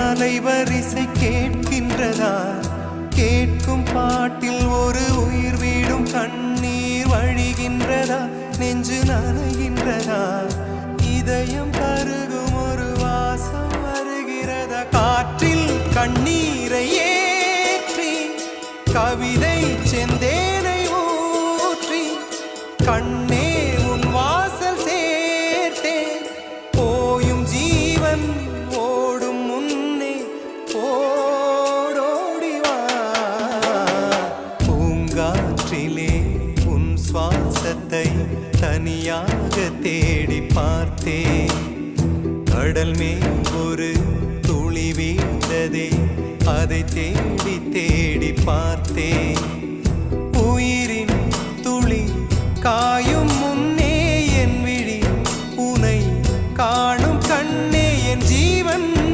அலைவரிசை கேட்கின்றதா? கேட்கும் பாட்டில் ஒரு உயிர் வீடும் கண்ணீர் வழிகின்றதா? நெஞ்சு நனைகின்றதா? இதயம் கருகும் ஒரு வாசம் வருகிறதா? காற்றில் கண்ணீரை ஏற்றி கவிதை செந்தேனை ஊற்றி கண்ணே உன் வாசல் சேர்த்தேன். போயும் ஜீவன் ஓடும் முன்னே ஓடோடிவா. பூங்காற்றிலே உன் சுவாசத்தை தனியாக தேடி பார்த்தேன். கடல் மேல் ஒரு துளி வீழ்ந்ததே, அதை தேடி தேடி பார்த்தேன். உயிரின் துளி காயும்